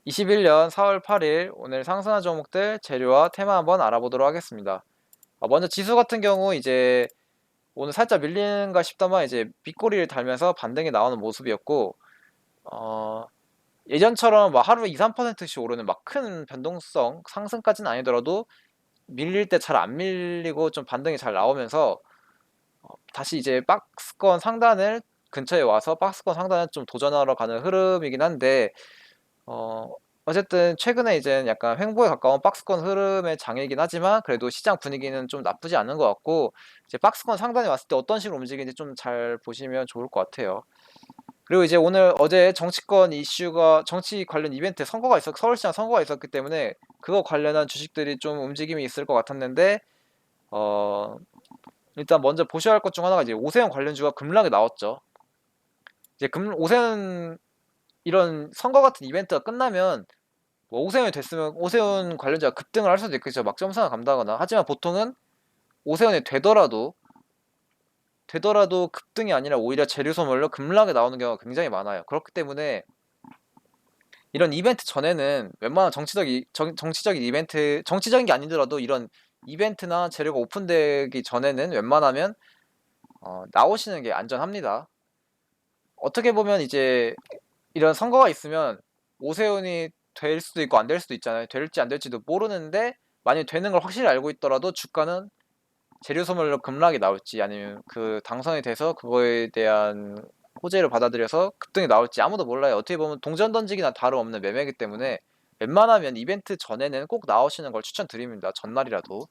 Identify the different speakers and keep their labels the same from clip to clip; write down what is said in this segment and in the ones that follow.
Speaker 1: 21년 4월 8일 오늘 상승한 종목들 재료와 테마 한번 알아보도록 하겠습니다. 먼저 지수 같은 경우 이제 오늘 살짝 밀리는가 싶다만 이제 윗꼬리를 달면서 반등이 나오는 모습이었고 어, 예전처럼 막 하루에 2, 3%씩 오르는 막 큰 변동성 상승까지는 아니더라도 밀릴 때 잘 안 밀리고 좀 반등이 잘 나오면서 다시 이제 박스권 상단을 근처에 와서 박스권 상단을 좀 도전하러 가는 흐름이긴 한데 어, 어쨌든 최근에 이제 약간 횡보에 가까운 박스권 흐름의 장이긴 하지만 그래도 시장 분위기는 좀 나쁘지 않은 것 같고 이제 박스권 상단에 왔을 때 어떤 식으로 움직이는지 좀 잘 보시면 좋을 것 같아요. 그리고 이제 오늘 어제 정치권 이슈가 정치 관련 이벤트 선거가 있었 서울시장 선거가 있었기 때문에 그거 관련한 주식들이 좀 움직임이 있을 것 같았는데 어, 일단 먼저 보셔야 할 것 중 하나가 이제 오세훈 관련주가 급락이 나왔죠. 이제 오세훈 이런 선거 같은 이벤트가 끝나면 뭐 오세훈이 됐으면 오세훈 관련자가 급등을 할 수도 있겠죠. 막 점수나 감다거나. 하지만 보통은 오세훈이 되더라도 급등이 아니라 오히려 재료 소멸로 급락이 나오는 경우가 굉장히 많아요. 그렇기 때문에 이런 이벤트 전에는 웬만한 정치적인 이벤트, 정치적인 게 아니더라도 이런 이벤트나 재료가 오픈되기 전에는 웬만하면 나오시는 게 안전합니다. 어떻게 보면 이제 이런 선거가 있으면 오세훈이 될 수도 있고 안 될 수도 있잖아요. 될지 안 될지도 모르는데 만약 되는 걸 확실히 알고 있더라도 주가는 재료 소멸로 급락이 나올지 아니면 그 당선이 돼서 그거에 대한 호재를 받아들여서 급등이 나올지 아무도 몰라요. 어떻게 보면 동전 던지기나 다름없는 매매이기 때문에 웬만하면 이벤트 전에는 꼭 나오시는 걸 추천드립니다. 전날이라도.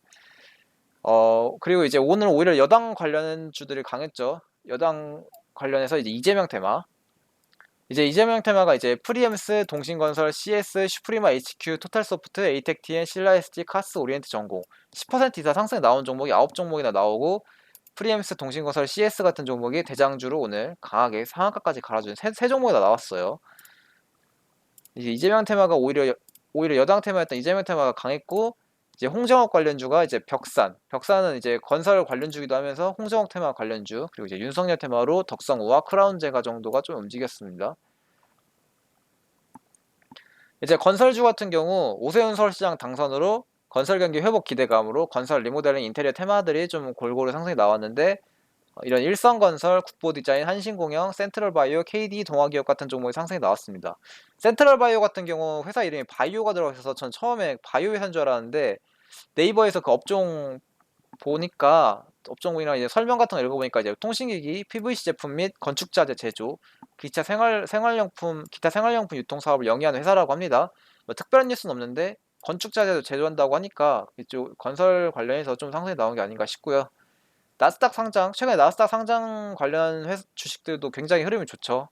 Speaker 1: 그리고 이제 오늘 오히려 여당 관련주들이 강했죠. 여당 관련해서 이제 이재명 테마. 이제 이재명 테마가 이제 프리엠스, 동신건설, CS, 슈프리마 HQ, 토탈소프트, 에이텍TN, 신라SG, 카스, 오리엔트 전공 10% 이상 상승 나온 종목이 9종목이나 나오고 프리엠스, 동신건설, CS 같은 종목이 대장주로 오늘 강하게 상한가까지 갈아준 세 종목이 다 나왔어요. 이제 이재명 테마가 오히려 여당 테마였던 이재명 테마가 강했고 이제 홍정욱 관련주가 이제 벽산은 이제 건설 관련주기도 하면서 홍정욱 테마 관련주 그리고 이제 윤석열 테마로 덕성우와 크라운제가 정도가 좀 움직였습니다. 이제 건설주 같은 경우 오세훈 서울시장 당선으로 건설 경기 회복 기대감으로 건설 리모델링 인테리어 테마들이 좀 골고루 상승이 나왔는데 이런 일성건설, 국보디자인, 한신공영, 센트럴바이오, KD 동화기업 같은 종목이 상승이 나왔습니다. 센트럴바이오 같은 경우 회사 이름이 바이오가 들어가 있어서 전 처음에 바이오 회사인 줄 알았는데 네이버에서 그 업종 보니까 업종이랑 이제 설명 같은 거 읽어보니까 이제 통신기기, PVC 제품 및 건축자재 제조, 기타 생활용품 유통 사업을 영위하는 회사라고 합니다. 뭐 특별한 뉴스는 없는데 건축자재도 제조한다고 하니까 이쪽 건설 관련해서 좀 상승이 나온 게 아닌가 싶고요. 최근에 나스닥 상장 관련 주식들도 굉장히 흐름이 좋죠.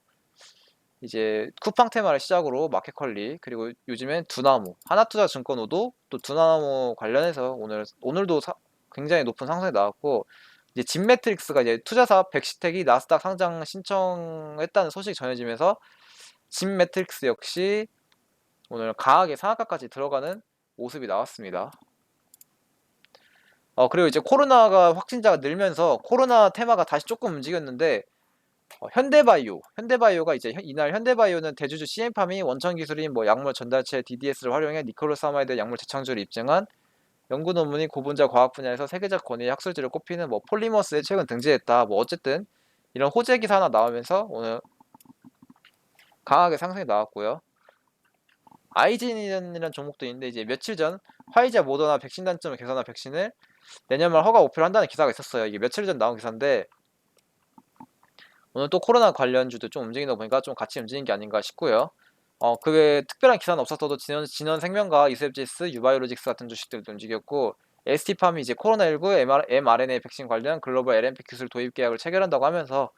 Speaker 1: 이제 쿠팡 테마를 시작으로 마켓컬리 그리고 요즘엔 두나무, 하나투자증권호도 또 두나무 관련해서 오늘도 굉장히 높은 상승이 나왔고 이제 진매트릭스가 이제 투자사 백시텍이 나스닥 상장 신청했다는 소식이 전해지면서 진매트릭스 역시 오늘 강하게 상한가까지 들어가는 모습이 나왔습니다. 그리고 이제 코로나가 확진자가 늘면서 코로나 테마가 다시 조금 움직였는데 현대바이오가 이제 이날 현대바이오는 대주주 CM팜이 원천 기술인 뭐 약물 전달체 DDS를 활용해 니콜로사마이드 약물 재창조를 입증한 연구 논문이 고분자 과학 분야에서 세계적 권위의 학술지를 꼽히는 뭐 폴리머스에 최근 등재했다. 뭐 어쨌든 이런 호재 기사 하나 나오면서 오늘 강하게 상승이 나왔고요. 아이진이라는 종목도 있는데 이제 며칠 전 화이자 모더나 백신 단점을 개선한 백신을 내년 말 허가 오피를 한다는 기사가 있었어요. 이게 며칠 전 나온 기사인데 오늘 또 코로나 관련주도 좀 움직이다 보니까 좀 같이 움직이는 게 아닌가 싶고요. 그 외에 특별한 기사는 없었어도 진원생명과 이셉지스, 유바이오로직스 같은 주식들도 움직였고 ST팜이 이제 코로나19 mRNA 백신 관련 글로벌 LNP 기술 도입 계약을 체결한다고 하면서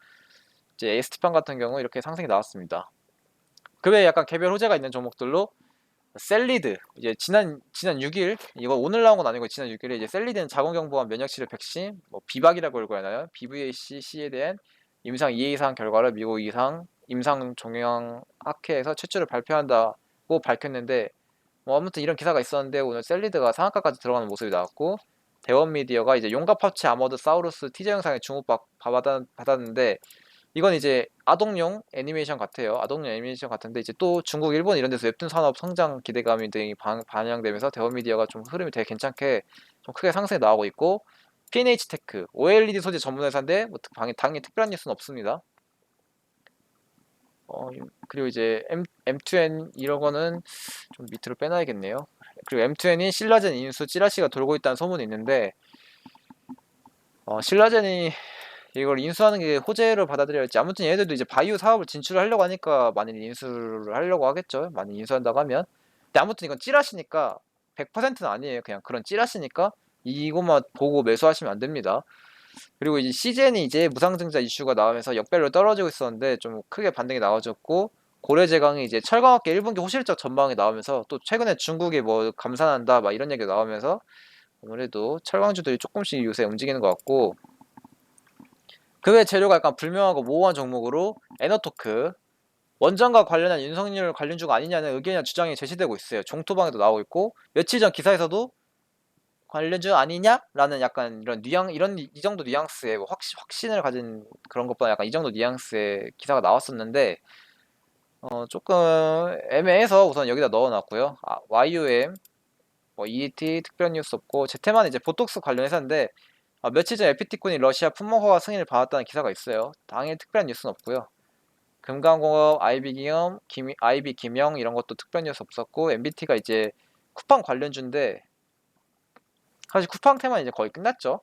Speaker 1: 이제 ST팜 같은 경우 이렇게 상승이 나왔습니다. 그 외에 약간 개별 호재가 있는 종목들로 셀리드 이제 지난 6일 이거 오늘 나온 건 아니고 지난 6일에 이제 셀리드는 자궁경부암 면역치료 백신 뭐 비박이라고 읽어야 하나요? BVAC-C에 대한 임상 2회 이상 결과를 미국 이상 임상 종양 학회에서 최초로 발표한다고 밝혔는데 뭐 아무튼 이런 기사가 있었는데 오늘 셀리드가 상한가까지 들어가는 모습이 나왔고 대원미디어가 이제 용가파치 아머드 사우루스 티저 영상에 주목받았는데 이건 이제 아동용 애니메이션 같아요. 아동용 애니메이션 같은데 이제 또 중국, 일본 이런 데서 웹툰 산업 성장 기대감이 되게 반영되면서 대원미디어가 좀 흐름이 되게 괜찮게 좀 크게 상승해 나가고 있고, P&H 테크 OLED 소재 전문 회사인데 뭐 당연히 특별한 뉴스는 없습니다. 그리고 이제 M2N 이런 거는 좀 밑으로 빼놔야겠네요. 그리고 M2N이 신라젠 인수 찌라시가 돌고 있다는 소문이 있는데, 신라젠이 이걸 인수하는 게 호재로 받아들여야 할지, 아무튼 얘네들도 이제 바이오 사업을 진출하려고 하니까 많이 인수를 하려고 하겠죠. 많이 인수한다고 하면. 근데 아무튼 이건 찌라시니까 100%는 아니에요. 그냥 그런 찌라시니까 이것만 보고 매수하시면 안 됩니다. 그리고 이제 CGN이 이제 무상증자 이슈가 나오면서 역별로 떨어지고 있었는데 좀 크게 반등이 나와줬고, 고래제강이 이제 철강업계 1분기 호실적 전망이 나오면서, 또 최근에 중국이 뭐 감산한다 막 이런 얘기가 나오면서 아무래도 철강주들이 조금씩 요새 움직이는 것 같고, 그 외 재료가 약간 불명하고 모호한 종목으로 에너토크, 원전과 관련한 윤석열 관련주가 아니냐는 의견이나 주장이 제시되고 있어요. 종토방에도 나오고 있고, 며칠 전 기사에서도 관련주 아니냐라는 약간 이런 이 정도 뉘앙스의 뭐 확신을 가진 그런 것보다 약간 이 정도 뉘앙스의 기사가 나왔었는데, 조금 애매해서 우선 여기다 넣어놨고요. YUM, 뭐 ET 특별한 뉴스 없고, 제테만 이제 보톡스 관련 회사인데, 며칠 전 에피티콘이 러시아 품목허가 승인을 받았다는 기사가 있어요. 당연히 특별한 뉴스는 없고요. 금강공업, IB 김영 이런 것도 특별한 뉴스 없었고, MBT가 이제 쿠팡 관련주인데 사실 쿠팡 테만 이제 거의 끝났죠.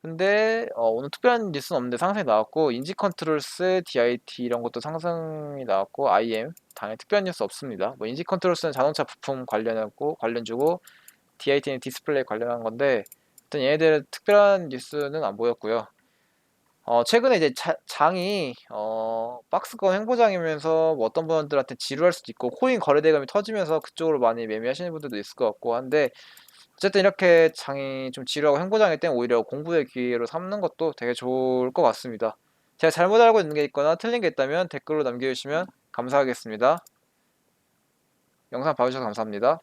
Speaker 1: 근데 오늘 특별한 뉴스는 없는데 상승이 나왔고, 인지 컨트롤스, DIT 이런 것도 상승이 나왔고, IM 당연히 특별한 뉴스 없습니다. 뭐 인지 컨트롤스는 자동차 부품 관련주고, DIT는 디스플레이 관련한 건데, 일단 얘네들 특별한 뉴스는 안 보였고요. 최근에 이제 장이 박스권 횡보장이면서 뭐 어떤 분들한테 지루할 수도 있고, 코인 거래 대금이 터지면서 그쪽으로 많이 매매하시는 분들도 있을 것 같고 한데, 어쨌든 이렇게 장이 좀 지루하고 횡보장일 땐 오히려 공부의 기회로 삼는 것도 되게 좋을 것 같습니다. 제가 잘못 알고 있는 게 있거나 틀린 게 있다면 댓글로 남겨주시면 감사하겠습니다. 영상 봐주셔서 감사합니다.